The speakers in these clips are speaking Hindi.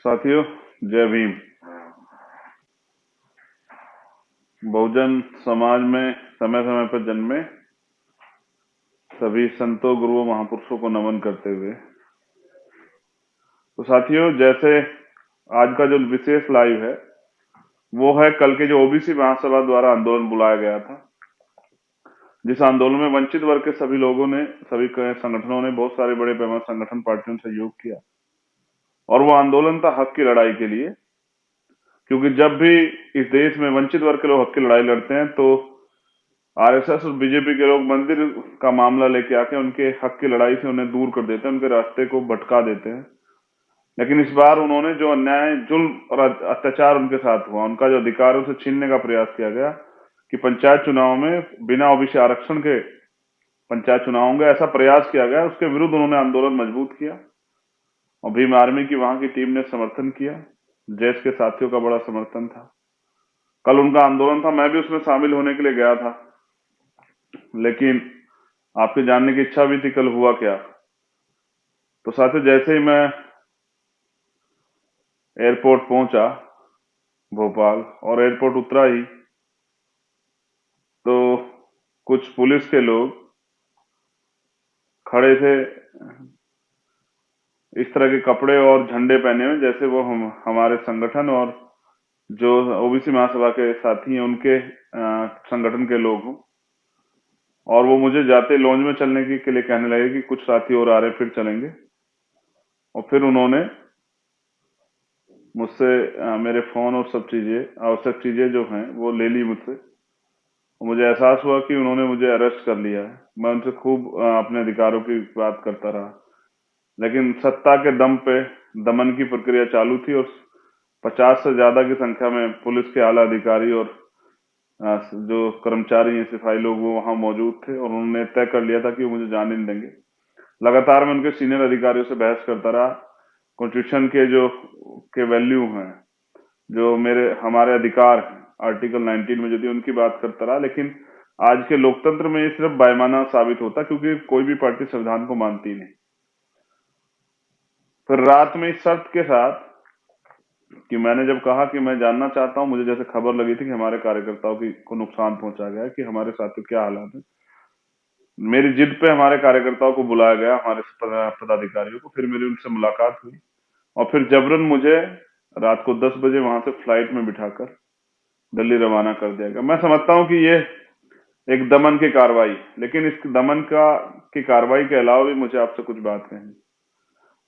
साथियों, जय भीम। बहुजन समाज में समय समय पर जन्मे सभी संतों, गुरुओं, महापुरुषों को नमन करते हुए, तो साथियों, जैसे आज का जो विशेष लाइव है वो है कल के जो ओबीसी महासभा द्वारा आंदोलन बुलाया गया था, जिस आंदोलन में वंचित वर्ग के सभी लोगों ने, सभी संगठनों ने, बहुत सारे बड़े पैमाने संगठन पार्टियों ने सहयोग किया। और वो आंदोलन था हक की लड़ाई के लिए, क्योंकि जब भी इस देश में वंचित वर्ग के लोग हक की लड़ाई लड़ते हैं तो आरएसएस और बीजेपी के लोग मंदिर का मामला लेके आके उनके हक की लड़ाई से उन्हें दूर कर देते हैं, उनके रास्ते को भटका देते हैं। लेकिन इस बार उन्होंने जो अन्याय, जुल्म और अत्याचार उनके साथ हुआ, उनका जो अधिकार है उसे छीनने का प्रयास किया गया कि पंचायत चुनाव में बिना ओबीसी आरक्षण के पंचायत चुनाव होंगे, ऐसा प्रयास किया गया। उसके विरुद्ध उन्होंने आंदोलन मजबूत किया और भीम आर्मी की वहां की टीम ने समर्थन किया। जैश के साथियों का बड़ा समर्थन था। कल उनका आंदोलन था, मैं भी उसमें शामिल होने के लिए गया था, लेकिन आपके जानने की इच्छा भी थी कल हुआ क्या। तो साथियों, जैसे ही मैं एयरपोर्ट पहुंचा भोपाल और एयरपोर्ट उतरा ही तो कुछ पुलिस के लोग खड़े थे, इस तरह के कपड़े और झंडे पहने हुए, जैसे वो हमारे संगठन और जो ओबीसी महासभा के साथी हैं उनके संगठन के लोग हों। और वो मुझे जाते लॉन्ज में चलने के लिए कहने लगे कि कुछ साथी और आ रहे, फिर चलेंगे। और फिर उन्होंने मुझसे मेरे फोन और सब चीजें, आवश्यक चीजें जो हैं वो ले ली मुझसे। मुझे एहसास हुआ कि उन्होंने मुझे अरेस्ट कर लिया है। मैं उनसे खूब अपने अधिकारों की बात करता रहा, लेकिन सत्ता के दम पे दमन की प्रक्रिया चालू थी और 50 से ज्यादा की संख्या में पुलिस के आला अधिकारी और जो कर्मचारी हैं, सिपाही लोग, वो वहां मौजूद थे और उन्होंने तय कर लिया था कि वो मुझे जाने नहीं देंगे। लगातार मैं उनके सीनियर अधिकारियों से बहस करता रहा, कॉन्स्टिट्यूशन के जो के वैल्यू हैं, जो हमारे अधिकार हैं आर्टिकल 19 में, यदि उनकी बात करता रहा। लेकिन आज के लोकतंत्र में ये सिर्फ बेईमाना साबित होता, क्योंकि कोई भी पार्टी संविधान को मानती नहीं। फिर रात में इस शर्त के साथ कि मैंने जब कहा कि मैं जानना चाहता हूं, मुझे जैसे खबर लगी थी कि हमारे कार्यकर्ताओं को नुकसान पहुंचा गया है, कि हमारे साथियों क्या हालात है, मेरी जिद पे हमारे कार्यकर्ताओं को बुलाया गया, हमारे पदाधिकारियों को। फिर मेरी उनसे मुलाकात हुई और फिर जबरन मुझे रात को 10 बजे वहां से फ्लाइट में बिठाकर दिल्ली रवाना कर दिया गया। मैं समझता हूं कि ये एक दमन की कार्रवाई, लेकिन इस दमन की कार्रवाई के अलावा भी मुझे आपसे कुछ बात कहनी।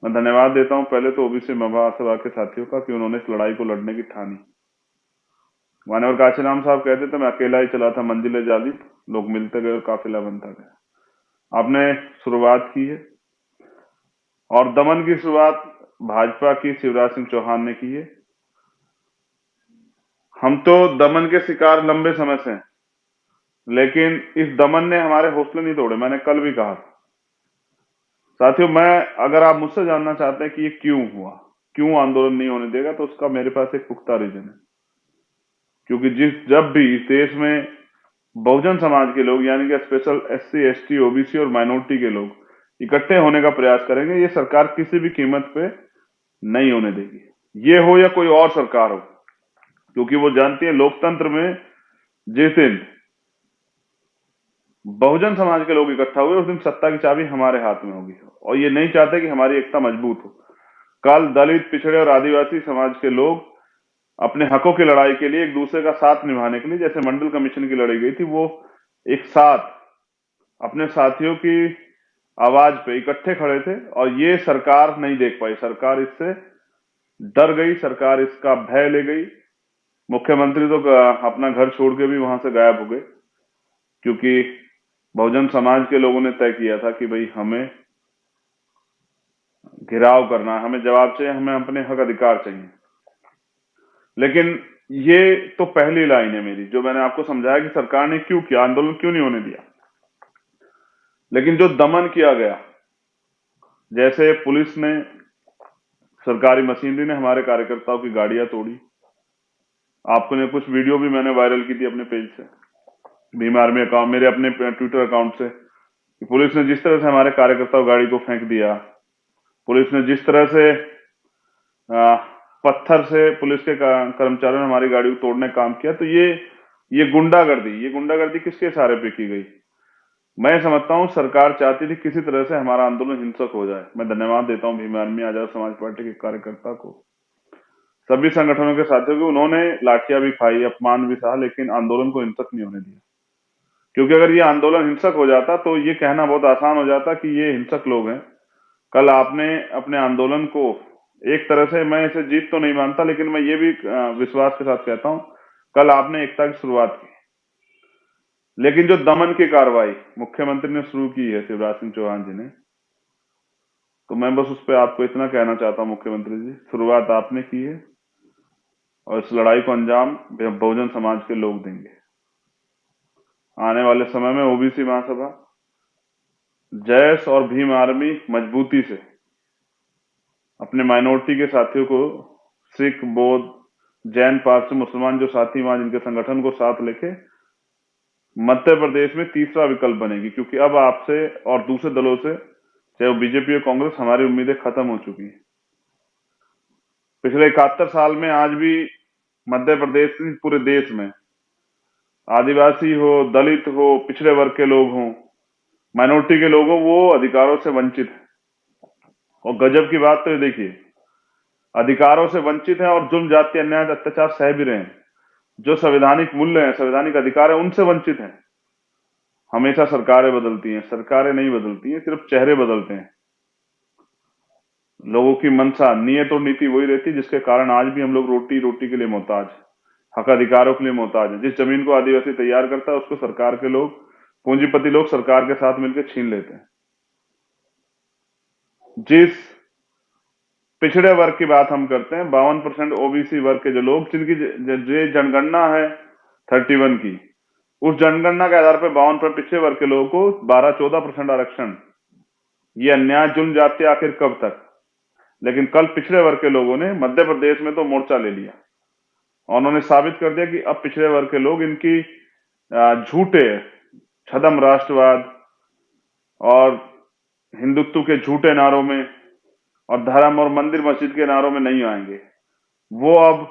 मैं धन्यवाद देता हूं पहले तो ओबीसी महासभा के साथियों का कि उन्होंने इस लड़ाई को लड़ने की ठानी। मान्यवर काशीराम साहब कहते थे, मैं अकेला ही चला था, मंजिलें जादी, लोग मिलते गए और काफिला बनता गया। आपने शुरुआत की है और दमन की शुरुआत भाजपा की शिवराज सिंह चौहान ने की है। हम तो दमन के शिकार लंबे समय से हैं, लेकिन इस दमन ने हमारे हौसले नहीं तोड़े। मैंने कल भी कहा साथियों, अगर आप मुझसे जानना चाहते हैं कि ये क्यों हुआ, क्यों आंदोलन नहीं होने देगा, तो उसका मेरे पास एक पुख्ता रीजन है। क्योंकि जब भी इस देश में बहुजन समाज के लोग, यानी कि स्पेशल एससी, एसटी, ओबीसी और माइनॉरिटी के लोग इकट्ठे होने का प्रयास करेंगे, ये सरकार किसी भी कीमत पे नहीं होने देगी, ये हो या कोई और सरकार हो। क्योंकि वो जानती है लोकतंत्र में जिस दिन बहुजन समाज के लोग इकट्ठा हुए, उस दिन सत्ता की चाबी हमारे हाथ में होगी। और ये नहीं चाहते कि हमारी एकता मजबूत हो। कल दलित, पिछड़े और आदिवासी समाज के लोग अपने हकों की लड़ाई के लिए, एक दूसरे का साथ निभाने के लिए, जैसे मंडल कमीशन की लड़ाई गई थी, वो एक साथ अपने साथियों की आवाज पे इकट्ठे खड़े थे। और ये सरकार नहीं देख पाई, सरकार इससे डर गई, सरकार इसका भय ले गई। मुख्यमंत्री तो अपना घर छोड़ के भी वहां से गायब हो गए, क्योंकि बहुजन समाज के लोगों ने तय किया था कि भाई हमें घेराव करना है, हमें जवाब चाहिए, हमें अपने हक अधिकार चाहिए। लेकिन ये तो पहली लाइन है मेरी, जो मैंने आपको समझाया कि सरकार ने क्यों किया, आंदोलन क्यों नहीं होने दिया। लेकिन जो दमन किया गया, जैसे पुलिस ने, सरकारी मशीनरी ने हमारे कार्यकर्ताओं की गाड़ियां तोड़ी। आपको ने कुछ वीडियो भी मैंने वायरल की थी अपने पेज से, भीम आर्मी अकाउंट, मेरे अपने ट्विटर अकाउंट से, कि पुलिस ने जिस तरह से हमारे कार्यकर्ताओं गाड़ी को फेंक दिया, पुलिस ने जिस तरह से पत्थर से पुलिस के कर्मचारियों ने हमारी गाड़ी को तोड़ने का काम किया। तो ये गुंडागर्दी किसके सहारे पे की गई? मैं समझता हूँ सरकार चाहती थी किसी तरह से हमारा आंदोलन हिंसक हो जाए। मैं धन्यवाद देता हूँ भीम आर्मी आजाद समाज पार्टी के कार्यकर्ता को, सभी संगठनों के साथियों को। उन्होंने लाठियां भी खाई, अपमान भी सहा, लेकिन आंदोलन को हिंसक नहीं होने दिया। क्योंकि अगर ये आंदोलन हिंसक हो जाता तो ये कहना बहुत आसान हो जाता कि ये हिंसक लोग हैं। कल आपने अपने आंदोलन को एक तरह से, मैं इसे जीत तो नहीं मानता, लेकिन मैं ये भी विश्वास के साथ कहता हूं, कल आपने एकता की शुरुआत की। लेकिन जो दमन की कार्रवाई मुख्यमंत्री ने शुरू की है, शिवराज सिंह चौहान जी ने, तो मैं बस उस पर आपको इतना कहना चाहता हूं, मुख्यमंत्री जी, शुरुआत आपने की है और इस लड़ाई को अंजाम बहुजन समाज के लोग देंगे। आने वाले समय में ओबीसी महासभा, जैस और भीम आर्मी मजबूती से अपने माइनॉरिटी के साथियों को, सिख, बौद्ध, जैन, पारसी, मुसलमान जो साथी वहां जिनके संगठन को साथ लेके मध्य प्रदेश में तीसरा विकल्प बनेगी। क्योंकि अब आपसे और दूसरे दलों से, चाहे वो बीजेपी और कांग्रेस, हमारी उम्मीदें खत्म हो चुकी हैं। पिछले 71 साल में आज भी मध्य प्रदेश की, पूरे देश में आदिवासी हो, दलित हो, पिछड़े वर्ग के लोग हों, माइनॉरिटी के लोग हों, वो अधिकारों से वंचित है। और गजब की बात तो ये देखिए, अधिकारों से वंचित है और जुल्म, जाति, अन्याय, अत्याचार सह भी रहे हैं। जो संवैधानिक मूल्य हैं, संवैधानिक अधिकार है, उनसे वंचित हैं। हमेशा सरकारें बदलती हैं, सरकारें नहीं बदलती हैं, सिर्फ चेहरे बदलते हैं। लोगों की मंशा, नियत और नीति वही रहती है, जिसके कारण आज भी हम लोग रोटी के लिए मोहताज, हक अधिकारों के लिए मोहताज है। जिस जमीन को आदिवासी तैयार करता है, उसको सरकार के लोग, पूंजीपति लोग सरकार के साथ मिलकर छीन लेते हैं। जिस पिछड़े वर्ग की बात हम करते हैं, 52% ओबीसी वर्ग के जो लोग, जिनकी जो जनगणना है 31 की, उस जनगणना के आधार पर 52% पिछड़े वर्ग के लोगों को 12-14% आरक्षण, ये अन्याय, जुल्म, जाति आखिर कब तक? लेकिन कल पिछड़े वर्ग के लोगों ने मध्य प्रदेश में तो मोर्चा ले लिया और उन्होंने साबित कर दिया कि अब पिछड़े वर्ग के लोग इनकी झूठे छद्म राष्ट्रवाद और हिंदुत्व के झूठे नारों में और धर्म और मंदिर मस्जिद के नारों में नहीं आएंगे। वो अब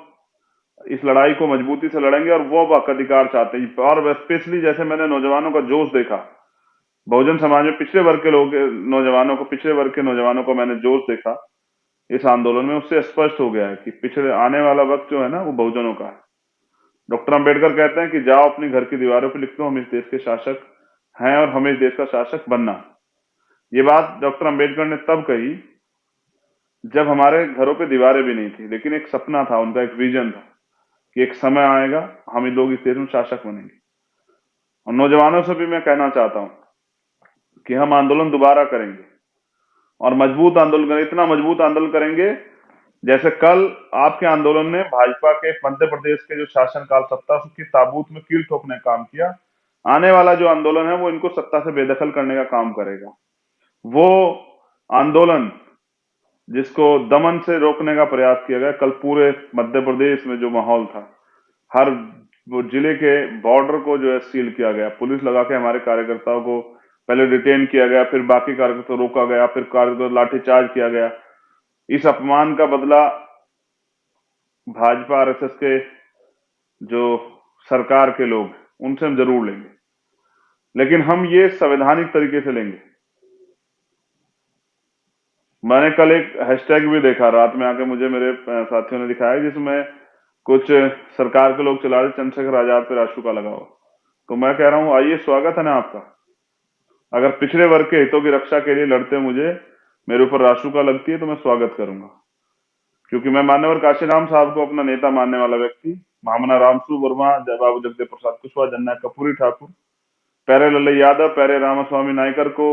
इस लड़ाई को मजबूती से लड़ेंगे और वो अब हक अधिकार चाहते हैं। और स्पेशली जैसे मैंने नौजवानों का जोश देखा, बहुजन समाज में पिछड़े वर्ग के लोग, नौजवानों को, पिछड़े वर्ग के नौजवानों को मैंने जोश देखा इस आंदोलन में, उससे स्पष्ट हो गया है कि पिछड़े आने वाला वक्त जो है ना, वो बहुजनों का है। डॉक्टर अंबेडकर कहते हैं कि जाओ अपनी घर की दीवारों पर लिख दो, हम इस देश के शासक हैं और हमें इस देश का शासक बनना। ये बात डॉक्टर अंबेडकर ने तब कही जब हमारे घरों पे दीवारें भी नहीं थी, लेकिन एक सपना था उनका, एक विजन था कि एक समय आएगा हम ही लोग इस देश में शासक बनेंगे। और नौजवानों से भी मैं कहना चाहता हूं कि हम आंदोलन दोबारा करेंगे और मजबूत आंदोलन करेंगे, इतना मजबूत आंदोलन करेंगे जैसे कल आपके आंदोलन ने भाजपा के मध्य प्रदेश के जो शासनकाल सत्ता की ताबूत में कील ठोकने का काम किया। आने वाला जो आंदोलन है वो इनको सत्ता से बेदखल करने का काम करेगा। वो आंदोलन जिसको दमन से रोकने का प्रयास किया गया, कल पूरे मध्य प्रदेश में जो माहौल था, हर वो जिले के बॉर्डर को जो है सील किया गया, पुलिस लगा के हमारे कार्यकर्ताओं को पहले डिटेन किया गया, फिर बाकी कार्यकर्ताओं को रोका गया, फिर कार्यकर्ता लाठीचार्ज किया गया। इस अपमान का बदला भाजपा आरएसएस के जो सरकार के लोग, उनसे हम जरूर लेंगे, लेकिन हम ये संवैधानिक तरीके से लेंगे। मैंने कल एक हैशटैग भी देखा, रात में आके मुझे मेरे साथियों ने दिखाया, जिसमें कुछ सरकार के लोग चला रहे, चंद्रशेखर आजाद पे राशुका लगाओ। तो मैं कह रहा हूं, आइए, स्वागत है ना आपका। अगर पिछड़े वर्ग के हितों की रक्षा के लिए लड़ते मुझे मेरे ऊपर राशुका लगती है तो मैं स्वागत करूंगा। क्योंकि मैं मान्यवर काशीराम साहब को अपना नेता मानने वाला व्यक्ति, महामना रामस्वरूप वर्मा, बाबू जगदेव प्रसाद कुशवाहा, जननायक कर्पूरी ठाकुर, प्यारे लल्लू यादव, प्यारे रामास्वामी नायकर को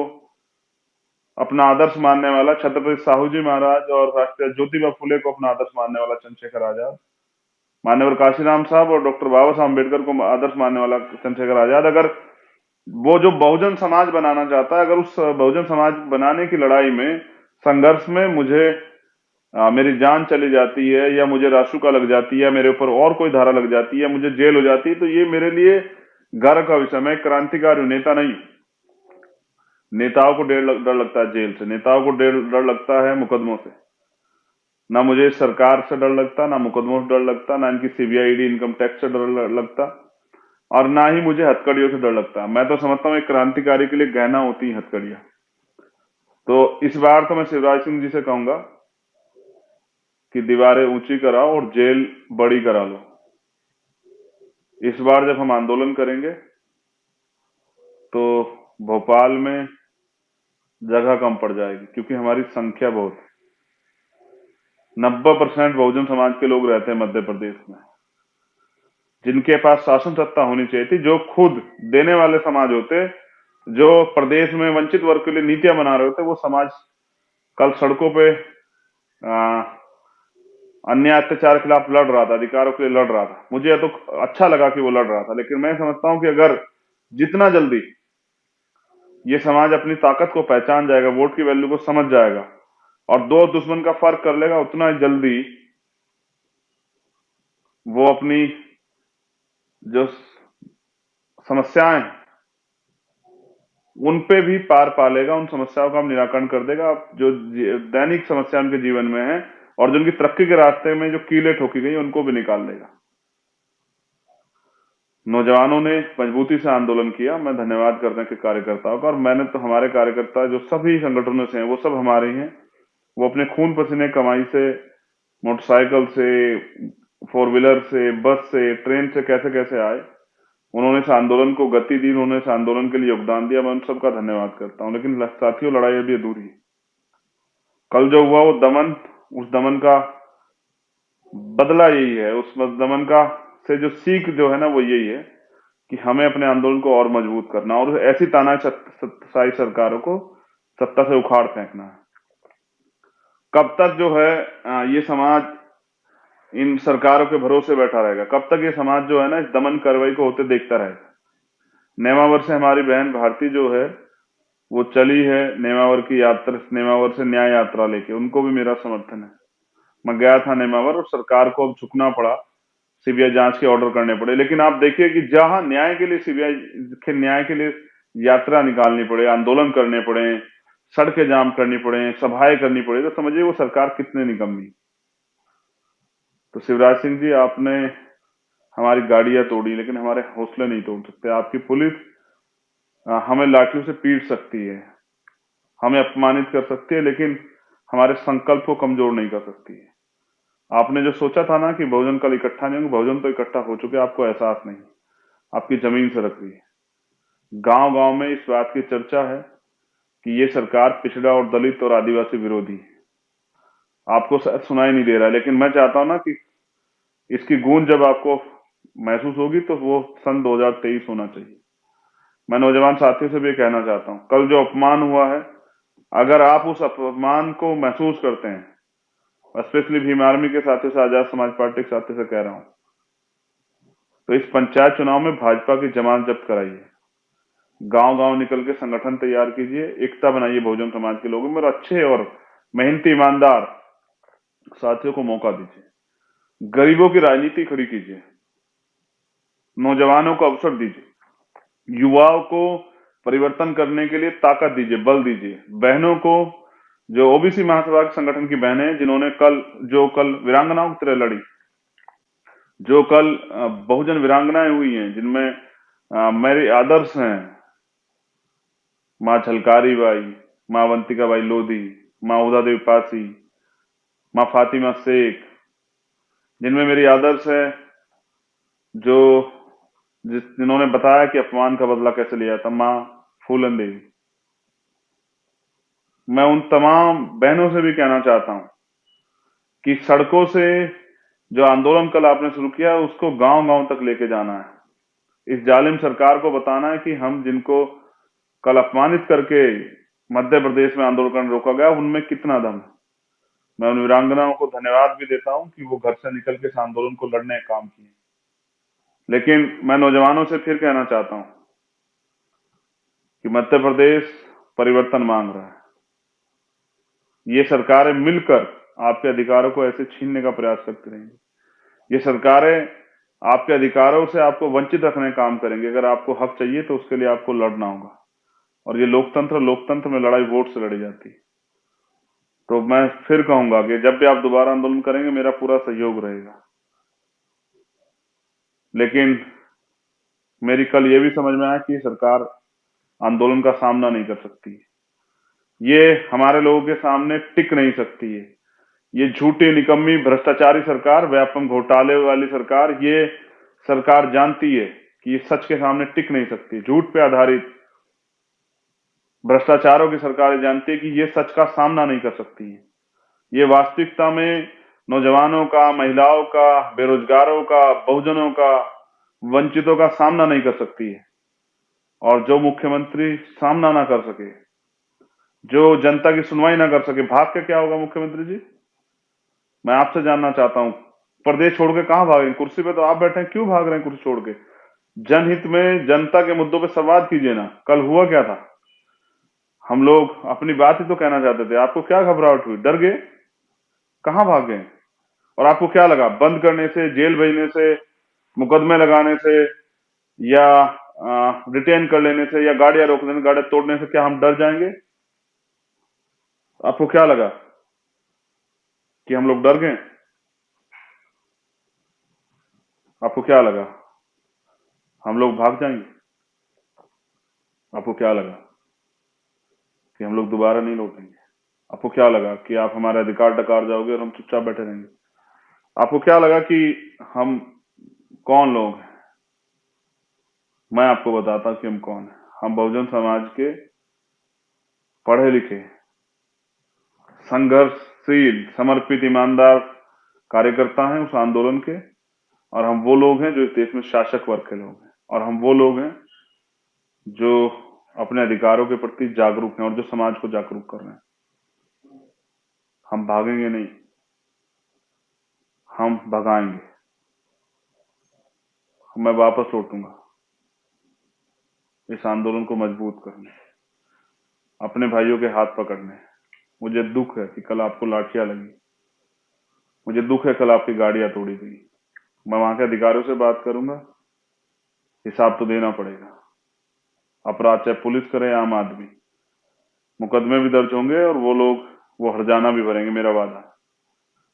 अपना आदर्श मानने वाला छत्रपति साहू जी महाराज और राष्ट्रीय ज्योतिबा फुले को अपना आदर्श मानने वाला चंद्रशेखर आजाद, मान्यवर काशीराम साहब और डॉक्टर बाबा साहब अम्बेडकर को आदर्श मानने वाला चंद्रशेखर आजाद, अगर वो जो बहुजन समाज बनाना चाहता है, अगर उस बहुजन समाज बनाने की लड़ाई में, संघर्ष में मुझे मेरी जान चली जाती है, या मुझे राशुका लग जाती है, मेरे ऊपर और कोई धारा लग जाती है, मुझे जेल हो जाती है, तो ये मेरे लिए गर्व का विषय। मैं क्रांतिकारी हूं, नेता नहीं। नेताओं को डर लगता है जेल से, नेताओं को डर लगता है मुकदमों से। ना मुझे सरकार से डर लगता, ना मुकदमों से डर लगता, ना इनकी सीबीआई ईडी इनकम टैक्स से डर लगता, और ना ही मुझे हथकड़ियों से डर लगता। मैं तो समझता हूँ एक क्रांतिकारी के लिए गहना होती है हथकड़ियां। तो इस बार तो मैं शिवराज सिंह जी से कहूंगा कि दीवारें ऊंची कराओ और जेल बड़ी करा लो। इस बार जब हम आंदोलन करेंगे तो भोपाल में जगह कम पड़ जाएगी, क्योंकि हमारी संख्या बहुत है। 90% बहुजन समाज के लोग रहते हैं मध्य प्रदेश में, जिनके पास शासन सत्ता होनी चाहिए थी, जो खुद देने वाले समाज होते, जो प्रदेश में वंचित वर्ग के लिए नीतियां बना रहे होते, वो समाज कल सड़कों पे आ, अन्याय अत्याचार के खिलाफ लड़ रहा था, अधिकारों के लिए लड़ रहा था। मुझे यह तो अच्छा लगा कि वो लड़ रहा था, लेकिन मैं समझता हूं कि अगर जितना जल्दी ये समाज अपनी ताकत को पहचान जाएगा, वोट की वैल्यू को समझ जाएगा और दो दुश्मन का फर्क कर लेगा, उतना जल्दी वो अपनी जो समस्याएं उन पे भी पार पा लेगा, उन समस्याओं का हम निराकरण कर देगा। जो दैनिक समस्या उनके जीवन में है और जो उनकी तरक्की के रास्ते में जो कीलें ठोकी गई उनको भी निकाल देगा। नौजवानों ने मजबूती से आंदोलन किया, मैं धन्यवाद करता हूं कि कार्यकर्ताओं का। और मैंने तो, हमारे कार्यकर्ता जो सभी संगठनों से हैं वो सब हमारे ही हैं। वो अपने खून पसीने कमाई से, मोटरसाइकिल से, फोर व्हीलर से, बस से, ट्रेन से कैसे कैसे आए, उन्होंने इस आंदोलन को गति दी, उन्होंने इस आंदोलन के लिए योगदान दिया। मैं उन सबका धन्यवाद करता हूं। लेकिन साथियों, लड़ाई अभी अधूरी है। कल जो हुआ वो दमन, उस दमन का बदला यही है, उस दमन का से जो सीख जो है ना वो यही है कि हमें अपने आंदोलन को और मजबूत करना और ऐसी तानाशाही सरकारों को सत्ता से उखाड़ फेंकना है। कब तक जो है ये समाज इन सरकारों के भरोसे बैठा रहेगा? कब तक ये समाज जो है ना इस दमन कार्रवाई को होते देखता रहेगा? नेमावर से हमारी बहन भारती जो है वो चली है, नेमावर की यात्रा, नेमावर से न्याय यात्रा लेके, उनको भी मेरा समर्थन है। मैं गया था नेमावर और सरकार को अब झुकना पड़ा, सीबीआई जांच के ऑर्डर करने पड़े। लेकिन आप देखिए कि जहां न्याय के लिए सीबीआई के न्याय के लिए यात्रा निकालनी पड़े, आंदोलन करने पड़े, सड़कें जाम करनी पड़े, सभाएं करनी पड़े, तो समझिए वो सरकार कितने निकम्मी। तो शिवराज सिंह जी, आपने हमारी गाड़ियां तोड़ी लेकिन हमारे हौसले नहीं तोड़ सकते। आपकी पुलिस हमें लाठियों से पीट सकती है, हमें अपमानित कर सकती है, लेकिन हमारे संकल्प को कमजोर नहीं कर सकती है। आपने जो सोचा था ना कि बहुजन कल इकट्ठा नहीं होंगे, बहुजन तो इकट्ठा हो चुके, आपको एहसास नहीं, आपकी जमीन से रख रही है। गांव गांव में इस बात की चर्चा है कि ये सरकार पिछड़ा और दलित और आदिवासी विरोधी है। आपको शायद सुनाई नहीं दे रहा है, लेकिन मैं चाहता हूं ना कि इसकी गूंज जब आपको महसूस होगी तो वो सन 2023 होना चाहिए। मैं नौजवान साथियों से भी कहना चाहता हूं, कल जो अपमान हुआ है, अगर आप उस अपमान को महसूस करते हैं, स्पेशली भीम आर्मी के साथियों से, आजाद समाज पार्टी के साथियों से कह रहा हूं, तो इस पंचायत चुनाव में भाजपा की जमानत जब्त कराइए, गांव गांव निकल के संगठन तैयार कीजिए, एकता बनाइए बहुजन समाज के लोगों में, और अच्छे और मेहनती ईमानदार साथियों को मौका दीजिए। गरीबों की राजनीति खड़ी कीजिए, नौजवानों को अवसर दीजिए, युवाओं को परिवर्तन करने के लिए ताकत दीजिए, बल दीजिए। बहनों को, जो ओबीसी महासभा के संगठन की बहनें हैं, जिन्होंने कल वीरांगनाओं की तरह लड़ी, जो कल बहुजन वीरांगनाएं हुई हैं, जिनमें मेरे आदर्श हैं माँ झलकारी बाई, माँ अवंतिका बाई लोधी, माँ उदा देवी पासी, माँ फातिमा शेख, जिनमें मेरी आदर्श है, जो जिन्होंने बताया कि अपमान का बदला कैसे लिया था, माँ फूलन देवी। मैं उन तमाम बहनों से भी कहना चाहता हूं कि सड़कों से जो आंदोलन कल आपने शुरू किया है उसको गांव गांव तक लेके जाना है। इस जालिम सरकार को बताना है कि हम जिनको कल अपमानित करके मध्य प्रदेश में आंदोलन रोका गया, उनमें कितना दम है। मैं उन वीरांगनाओं को धन्यवाद भी देता हूं कि वो घर से निकल के इस आंदोलन को लड़ने का काम किए। लेकिन मैं नौजवानों से फिर कहना चाहता हूं कि मध्य प्रदेश परिवर्तन मांग रहा है। ये सरकारें मिलकर आपके अधिकारों को ऐसे छीनने का प्रयास करती रहेंगी। ये सरकारें आपके अधिकारों से आपको वंचित रखने का काम करेंगे। अगर आपको हक चाहिए तो उसके लिए आपको लड़ना होगा। और ये लोकतंत्र में लड़ाई वोट से लड़ी जाती है। तो मैं फिर कहूंगा कि जब भी आप दोबारा आंदोलन करेंगे मेरा पूरा सहयोग रहेगा। लेकिन मेरी कल ये भी समझ में आया कि सरकार आंदोलन का सामना नहीं कर सकती, ये हमारे लोगों के सामने टिक नहीं सकती है। ये झूठी, निकम्मी, भ्रष्टाचारी सरकार, व्यापम घोटाले वाली सरकार, ये सरकार जानती है कि ये सच के सामने टिक नहीं सकती। झूठ पे आधारित भ्रष्टाचारों की सरकार जानती है कि ये सच का सामना नहीं कर सकती है। ये वास्तविकता में नौजवानों का, महिलाओं का, बेरोजगारों का, बहुजनों का, वंचितों का सामना नहीं कर सकती है। और जो मुख्यमंत्री सामना ना कर सके, जो जनता की सुनवाई ना कर सके, भाग के क्या होगा मुख्यमंत्री जी? मैं आपसे जानना चाहता हूं, प्रदेश छोड़ के कहां भागेंगे? कुर्सी पे तो आप बैठे हैं, क्यों भाग रहे हैं कुर्सी छोड़ के? जनहित में, जनता के मुद्दों पे संवाद कीजिए ना। कल हुआ क्या था? हम लोग अपनी बात ही तो कहना चाहते थे, आपको क्या घबराहट हुई? डर गए? कहां भाग गए? और आपको क्या लगा बंद करने से, जेल भेजने से, मुकदमे लगाने से, या डिटेन कर लेने से, या गाड़ियां रोक देने, गाड़ियां तोड़ने से क्या हम डर जाएंगे? आपको क्या लगा कि हम लोग डर गए? आपको क्या लगा हम लोग भाग जाएंगे? आपको क्या लगा कि हम लोग दोबारा नहीं लौटेंगे? आपको क्या लगा कि आप हमारे अधिकार डकार जाओगे और हम चुपचाप बैठे रहेंगे? आपको क्या लगा कि हम कौन लोग हैं? मैं आपको बताता कि हम कौन हैं। हम बहुजन समाज के पढ़े लिखे, संघर्षशील, समर्पित, ईमानदार कार्यकर्ता हैं उस आंदोलन के। और हम वो लोग हैं जो इस देश में शासक वर्ग के लोग हैं। और हम वो लोग हैं जो अपने अधिकारों के प्रति जागरूक हैं और जो समाज को जागरूक कर रहे हैं। हम भागेंगे नहीं, हम भगाएंगे। मैं वापस लौटूंगा इस आंदोलन को मजबूत करने, अपने भाइयों के हाथ पकड़ने। मुझे दुख है कि कल आपको लाठियां लगी, मुझे दुख है कल आपकी गाड़ियां तोड़ी गई। मैं वहां के अधिकारियों से बात करूंगा, हिसाब तो देना पड़ेगा। अपराध चाहे पुलिस करे या आम आदमी, मुकदमे भी दर्ज होंगे और वो लोग वो हर्जाना भी भरेंगे, मेरा वादा।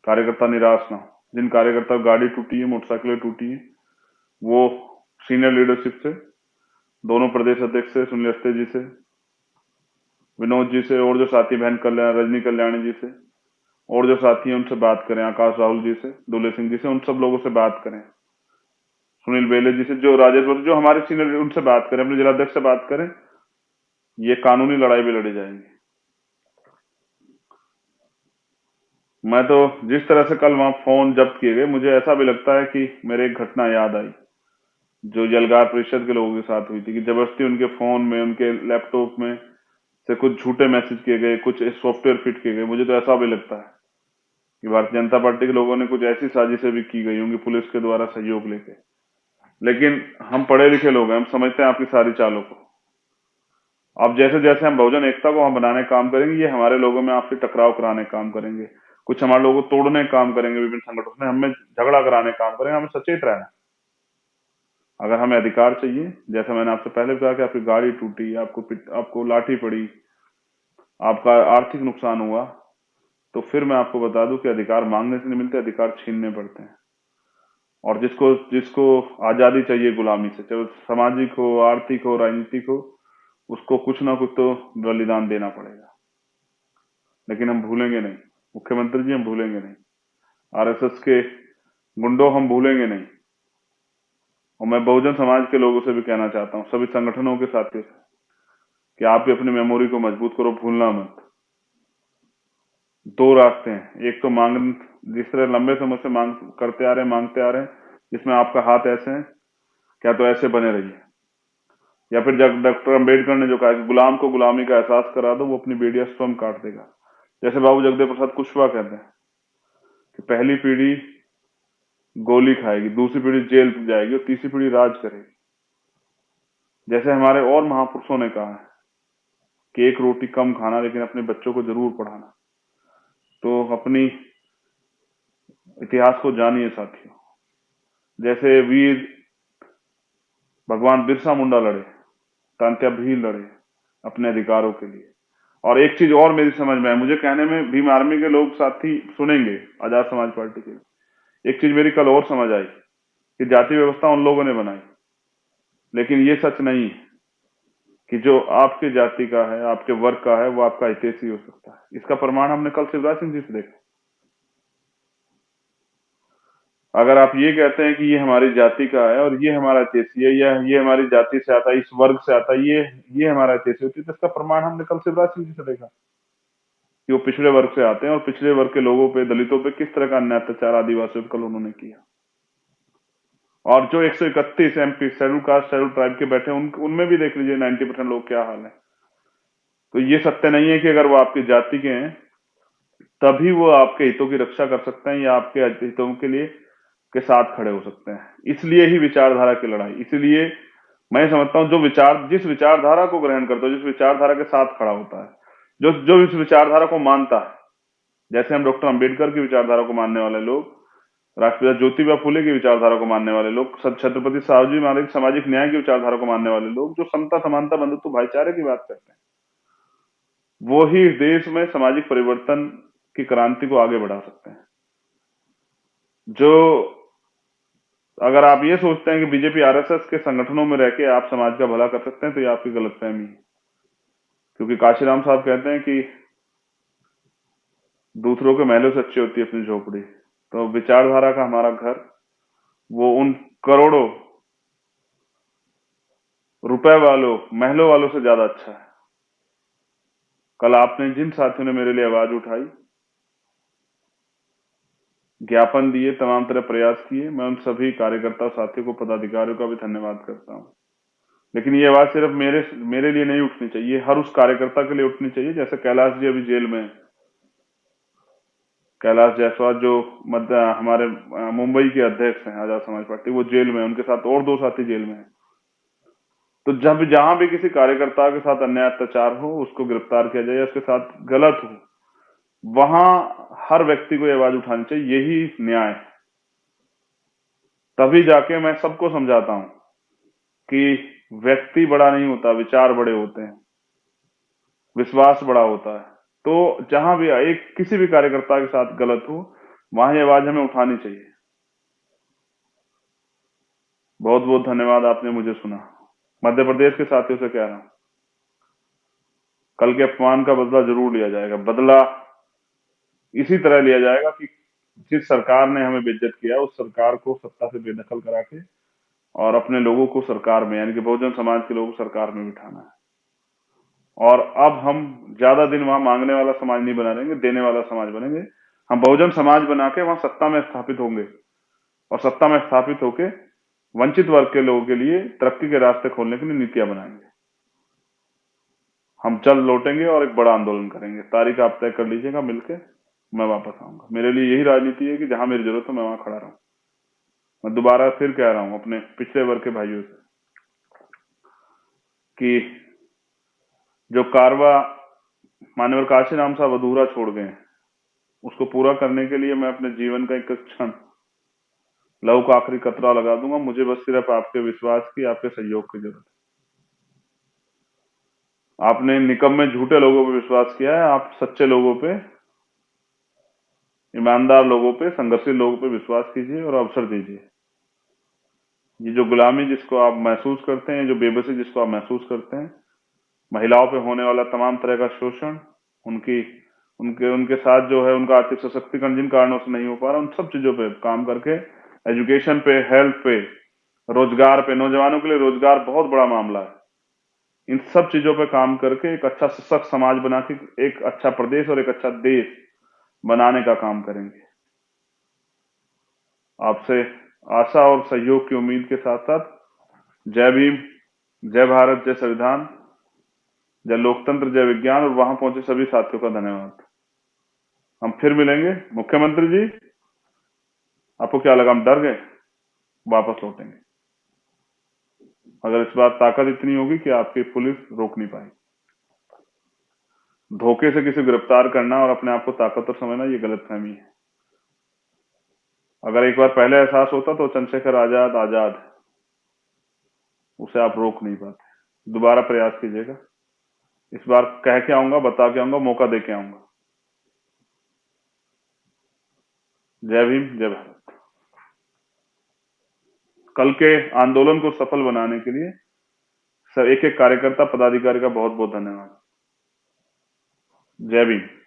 कार्यकर्ता निराश ना हो। जिन कार्यकर्ता की गाड़ी टूटी है, मोटरसाइकिलें टूटी है, वो सीनियर लीडरशिप से, दोनों प्रदेश अध्यक्ष से, सुनील अवस्थी जी से, विनोद जी से, और जो साथी बहन कल्याण, रजनी कल्याणी जी से, और जो साथी हैं उनसे बात करें, आकाश राहुल जी से, दुले सिंह जी से, उन सब लोगों से बात करें, सुनील बेले जी से, जो राजेश, जो हमारे सीनियर, उनसे बात करें, अपने जिलाध्यक्ष से बात करें। ये कानूनी लड़ाई भी लड़ी जाएगी। मैं तो जिस तरह से कल वहां फोन जब्त किए गए, मुझे ऐसा भी लगता है कि मेरे एक घटना याद आई जो यलगार परिषद के लोगों के साथ हुई थी, कि जबरदस्ती उनके फोन में, उनके लैपटॉप में से कुछ झूठे मैसेज किए गए, कुछ सॉफ्टवेयर फिट किए गए। मुझे तो ऐसा भी लगता है कि भारतीय जनता पार्टी के लोगों ने कुछ ऐसी साजिशें भी की गई होंगी पुलिस के द्वारा सहयोग लेके। लेकिन हम पढ़े लिखे लोग हैं, हम समझते हैं आपकी सारी चालों को। अब जैसे जैसे हम बहुजन एकता को हम बनाने का काम करेंगे, ये हमारे लोगों में आपसे टकराव कराने का काम करेंगे, कुछ हमारे लोगों को तोड़ने का काम करेंगे, विभिन्न संगठनों में हमें झगड़ा कराने का काम करेंगे। हमें सचेत रहना है। अगर हमें अधिकार चाहिए, जैसा मैंने आपसे पहले कहा कि आपकी गाड़ी टूटी, आपको लाठी पड़ी, आपका आर्थिक नुकसान हुआ, तो फिर मैं आपको बता दूं कि अधिकार मांगने से नहीं मिलते, अधिकार छीनने पड़ते हैं। और जिसको जिसको आजादी चाहिए गुलामी से, चाहे सामाजिक हो, आर्थिक हो, राजनीतिक हो, उसको कुछ ना कुछ तो बलिदान देना पड़ेगा। लेकिन हम भूलेंगे नहीं मुख्यमंत्री जी, हम भूलेंगे नहीं। आरएसएस के गुंडों हम भूलेंगे नहीं। और मैं बहुजन समाज के लोगों से भी कहना चाहता हूँ, सभी संगठनों के साथियों से, कि आप भी अपनी मेमोरी को मजबूत करो, भूलना मत। दो रास्ते हैं, एक तो मांग, जिस तरह लंबे समय से मांग करते आ रहे हैं, मांगते आ रहे हैं, जिसमें आपका हाथ ऐसे है, क्या तो ऐसे बने रहिए। या फिर जब डॉक्टर अंबेडकर ने जो कहा कि गुलाम को गुलामी का एहसास करा दो, वो अपनी बेड़ियां स्वयं काट देगा। जैसे बाबू जगदेव प्रसाद कुशवाहा कहते हैं कि पहली पीढ़ी गोली खाएगी, दूसरी पीढ़ी जेल जाएगी और तीसरी पीढ़ी राज करेगी। जैसे हमारे और महापुरुषों ने कहा है कि एक रोटी कम खाना, लेकिन अपने बच्चों को जरूर पढ़ाना। तो अपनी इतिहास को जानिए साथियों। जैसे वीर भगवान बिरसा मुंडा लड़े, तांत्या भील लड़े अपने अधिकारों के लिए, और एक चीज और मेरी समझ में है, मुझे कहने में भीम आर्मी के लोग साथी सुनेंगे, आजाद समाज पार्टी के, एक चीज मेरी कल और समझ आई कि जाति व्यवस्था उन लोगों ने बनाई, लेकिन ये सच नहीं है कि जो आपके जाति का है, आपके वर्ग का है, वो आपका हितैषी हो सकता है। इसका प्रमाण हमने कल शिवराज सिंह जी से देखा। अगर आप ये कहते हैं कि ये हमारी जाति का है और ये हमारा हितैषी है, या ये हमारी जाति से आता है, इस वर्ग से आता है, ये हमारा हितैषी होती है, तो इसका प्रमाण हमने कल शिवराज सिंह जी से देखा कि वो पिछड़े वर्ग से आते हैं और पिछड़े वर्ग के लोगों पे, दलितों पे किस तरह का अन्याय अत्याचार आदिवासियों पर कल उन्होंने किया। और जो 131 MP schedule caste schedule tribe के बैठे उनमें भी देख लीजिए 90% लोग क्या हाल है। तो ये सत्य नहीं है कि अगर वो आपकी जाति के हैं तभी वो आपके हितों की रक्षा कर सकते हैं या आपके हितों के लिए के साथ खड़े हो सकते हैं। इसलिए ही विचारधारा की लड़ाई, इसलिए मैं समझता हूं जिस विचारधारा को ग्रहण करता है, जिस विचारधारा के साथ खड़ा होता है, जो जो इस विचारधारा को मानता है, जैसे हम डॉक्टर अंबेडकर की विचारधारा को मानने वाले लोग, राष्ट्रपिता ज्योतिबा फुले की विचारधारा को मानने वाले लोग, छत्रपति साहूजी महाराज सामाजिक न्याय की विचारधारा को मानने वाले लोग, जो समता समानता बंधुत्व भाईचारे की बात करते हैं, वो ही इस देश में सामाजिक परिवर्तन की क्रांति को आगे बढ़ा सकते हैं। जो अगर आप ये सोचते हैं कि बीजेपी आरएसएस के संगठनों में रह के आप समाज का भला कर सकते हैं, तो ये आपकी गलतफहमी है। क्योंकि काशीराम साहब कहते हैं कि दूसरों के महलों से अच्छी होती है अपनी झोपड़ी। तो विचारधारा का हमारा घर वो उन करोड़ों रुपए वालों महलों वालों से ज्यादा अच्छा है। कल आपने जिन साथियों ने मेरे लिए आवाज उठाई, ज्ञापन दिए, तमाम तरह प्रयास किए, मैं उन सभी कार्यकर्ता साथियों को, पदाधिकारियों का भी धन्यवाद करता हूं। लेकिन ये आवाज सिर्फ मेरे लिए नहीं उठनी चाहिए, हर उस कार्यकर्ता के लिए उठनी चाहिए। जैसे कैलाश जी अभी जेल में हैं, कैलाश जायसवाल जो हमारे मुंबई के अध्यक्ष हैं आजाद समाज पार्टी, वो जेल में, उनके साथ और 2 साथी जेल में हैं। तो जब जहां भी किसी कार्यकर्ता के साथ अन्याय अत्याचार हो, उसको गिरफ्तार किया जाए, उसके साथ गलत हो, वहां हर व्यक्ति को ये आवाज उठानी चाहिए। यही न्याय है। तभी जाके मैं सबको समझाता हूं कि व्यक्ति बड़ा नहीं होता, विचार बड़े होते हैं, विश्वास बड़ा होता है। तो जहां भी एक किसी भी कार्यकर्ता के साथ गलत हो, वहां ये आवाज हमें उठानी चाहिए। बहुत बहुत धन्यवाद, आपने मुझे सुना। मध्य प्रदेश के साथियों से कह रहा हूं, कल के अपमान का बदला जरूर लिया जाएगा। बदला इसी तरह लिया जाएगा कि जिस सरकार ने हमें बेइज्जत किया, उस सरकार को सत्ता से बेदखल करा के और अपने लोगों को सरकार में, यानी कि बहुजन समाज के लोगों को सरकार में बिठाना है। और अब हम ज्यादा दिन वहां मांगने वाला समाज नहीं बना रहेंगे, देने वाला समाज बनेंगे। हम बहुजन समाज बना के वहां सत्ता में स्थापित होंगे और सत्ता में स्थापित होके वंचित वर्ग के लोगों के लिए तरक्की के रास्ते खोलने के लिए नीतियां बनाएंगे। हम जल्द लौटेंगे और एक बड़ा आंदोलन करेंगे। तारीख आप तय कर लीजिएगा, मिलके मैं वापस आऊंगा। मेरे लिए यही राजनीति है कि जहां मेरी जरूरत हो मैं वहां खड़ा रहूं। मैं दोबारा फिर कह रहा हूं अपने पिछले वर्ग के भाइयों से कि जो कारवा मान्यवर काशीराम साहब अधूरा छोड़ गए, उसको पूरा करने के लिए मैं अपने जीवन का एक क्षण, लहू का आखिरी कतरा लगा दूंगा। मुझे बस सिर्फ आपके विश्वास की, आपके सहयोग की जरूरत है। आपने निकम्मे झूठे लोगों पे विश्वास किया है, आप सच्चे लोगों पे, ईमानदार लोगों पे, संघर्षशील लोगों पे विश्वास कीजिए और अवसर दीजिए। ये जो गुलामी जिसको आप महसूस करते हैं, जो बेबसी जिसको आप महसूस करते हैं, महिलाओं पे होने वाला तमाम तरह का शोषण, उनकी उनके उनके साथ जो है उनका आर्थिक सशक्तिकरण जिन कारणों से नहीं हो पा रहा, उन सब चीजों पे काम करके, एजुकेशन पे, हेल्थ पे, रोजगार पे, नौजवानों के लिए रोजगार बहुत बड़ा मामला है, इन सब चीजों पे काम करके एक अच्छा सशक्त समाज बना के एक अच्छा प्रदेश और एक अच्छा देश बनाने का काम करेंगे। आपसे आशा और सहयोग की उम्मीद के साथ साथ जय भीम, जय भारत, जय संविधान, जय लोकतंत्र, जय विज्ञान, और वहां पहुंचे सभी साथियों का धन्यवाद। हम फिर मिलेंगे। मुख्यमंत्री जी, आपको क्या लगा हम डर गए? वापस लौटेंगे। अगर इस बार ताकत इतनी होगी कि आपकी पुलिस रोक नहीं पाएगी। धोखे से किसी गिरफ्तार करना और अपने आप को ताकतवर समझना, ये गलतफहमी है। अगर एक बार पहले एहसास होता तो चंद्रशेखर आजाद आजाद है, उसे आप रोक नहीं पाते। दोबारा प्रयास कीजिएगा। इस बार कह के आऊंगा, बता के आऊंगा, मौका दे के आऊंगा। जय भीम, जय भारत। कल के आंदोलन को सफल बनाने के लिए सब एक एक कार्यकर्ता पदाधिकारी का बहुत बहुत धन्यवाद। जय भीम।